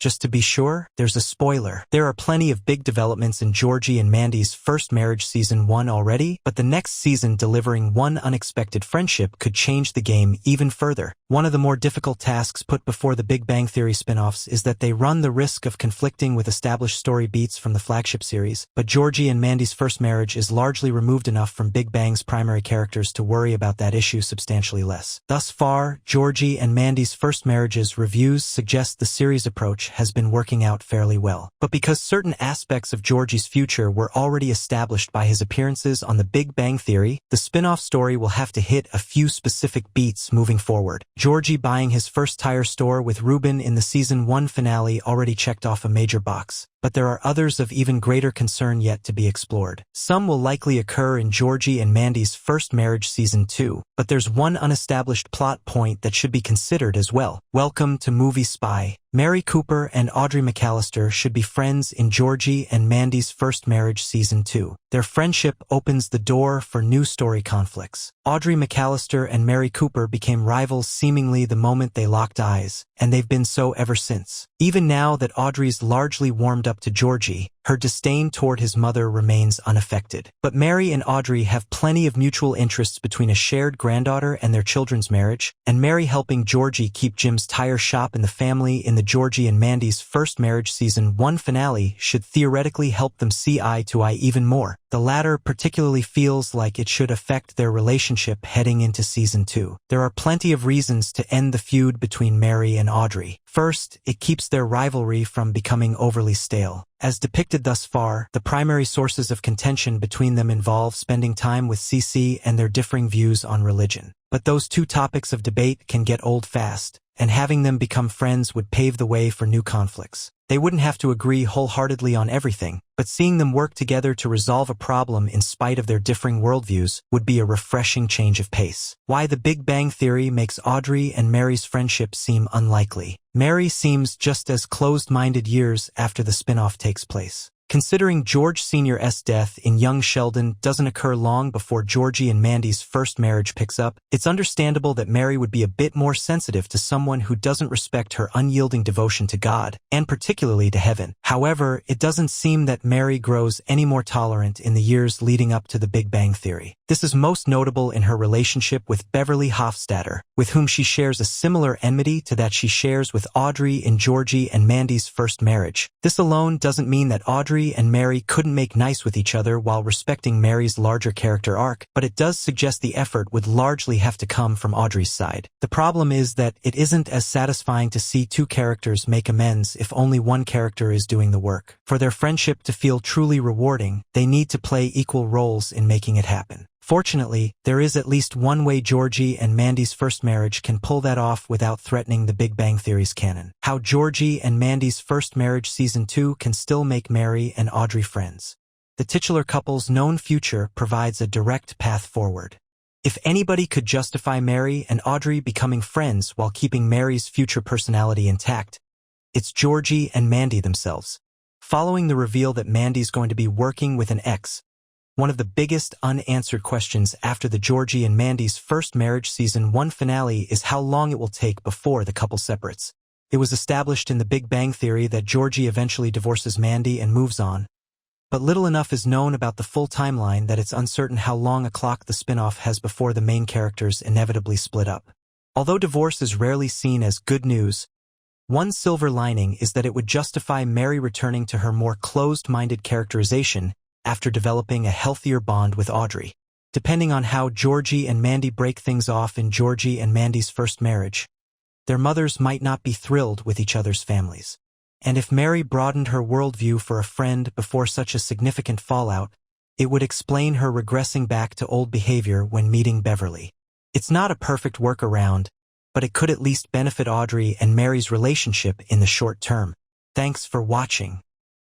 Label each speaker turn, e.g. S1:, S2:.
S1: Just to be sure, there's a spoiler. There are plenty of big developments in Georgie and Mandy's First Marriage Season 1 already, but the next season delivering one unexpected friendship could change the game even further. One of the more difficult tasks put before the Big Bang Theory spin-offs is that they run the risk of conflicting with established story beats from the flagship series, but Georgie and Mandy's First Marriage is largely removed enough from Big Bang's primary characters to worry about that issue substantially less. Thus far, Georgie and Mandy's First Marriage's reviews suggest the series approach has been working out fairly well. But because certain aspects of Georgie's future were already established by his appearances on the Big Bang Theory, the spin-off story will have to hit a few specific beats moving forward. Georgie buying his first tire store with Ruben in the Season 1 finale already checked off a major box, but there are others of even greater concern yet to be explored. Some will likely occur in Georgie and Mandy's First Marriage Season 2, but there's one unestablished plot point that should be considered as well. Welcome to Movie Spy. Mary Cooper and Audrey McAllister should be friends in Georgie and Mandy's First Marriage Season 2. Their friendship opens the door for new story conflicts. Audrey McAllister and Mary Cooper became rivals seemingly the moment they locked eyes, and they've been so ever since. Even now that Audrey's largely warmed up to Georgie, her disdain toward his mother remains unaffected. But Mary and Audrey have plenty of mutual interests between a shared granddaughter and their children's marriage, and Mary helping Georgie keep Jim's tire shop in the family in the Georgie and Mandy's First Marriage Season 1 finale should theoretically help them see eye to eye even more. The latter particularly feels like it should affect their relationship heading into Season 2. There are plenty of reasons to end the feud between Mary and Audrey. First, it keeps their rivalry from becoming overly stale. As depicted thus far, the primary sources of contention between them involve spending time with Cece and their differing views on religion. But those two topics of debate can get old fast, and having them become friends would pave the way for new conflicts. They wouldn't have to agree wholeheartedly on everything, but seeing them work together to resolve a problem in spite of their differing worldviews would be a refreshing change of pace. Why the Big Bang Theory makes Audrey and Mary's friendship seem unlikely. Mary seems just as closed-minded years after the spin-off takes place. Considering George Sr.'s death in young Sheldon doesn't occur long before Georgie and Mandy's first marriage picks up, it's understandable that Mary would be a bit more sensitive to someone who doesn't respect her unyielding devotion to God, and particularly to heaven. However, it doesn't seem that Mary grows any more tolerant in the years leading up to the Big Bang Theory. This is most notable in her relationship with Beverly Hofstadter, with whom she shares a similar enmity to that she shares with Audrey in Georgie and Mandy's First Marriage. This alone doesn't mean that Audrey and Mary couldn't make nice with each other while respecting Mary's larger character arc, but it does suggest the effort would largely have to come from Audrey's side. The problem is that it isn't as satisfying to see two characters make amends if only one character is doing the work. For their friendship to feel truly rewarding, they need to play equal roles in making it happen. Fortunately, there is at least one way Georgie and Mandy's First Marriage can pull that off without threatening the Big Bang Theory's canon. How Georgie and Mandy's First Marriage Season 2 can still make Mary and Audrey friends. The titular couple's known future provides a direct path forward. If anybody could justify Mary and Audrey becoming friends while keeping Mary's future personality intact, it's Georgie and Mandy themselves. Following the reveal that Mandy's going to be working with an ex, one of the biggest unanswered questions after the Georgie and Mandy's First Marriage Season 1 finale is how long it will take before the couple separates. It was established in the Big Bang Theory that Georgie eventually divorces Mandy and moves on, but little enough is known about the full timeline that it's uncertain how long a clock the spin-off has before the main characters inevitably split up. Although divorce is rarely seen as good news, one silver lining is that it would justify Mary returning to her more closed-minded characterization after developing a healthier bond with Audrey. Depending on how Georgie and Mandy break things off in Georgie and Mandy's First Marriage, their mothers might not be thrilled with each other's families. And if Mary broadened her worldview for a friend before such a significant fallout, it would explain her regressing back to old behavior when meeting Beverly. It's not a perfect workaround, but it could at least benefit Audrey and Mary's relationship in the short term. Thanks for watching.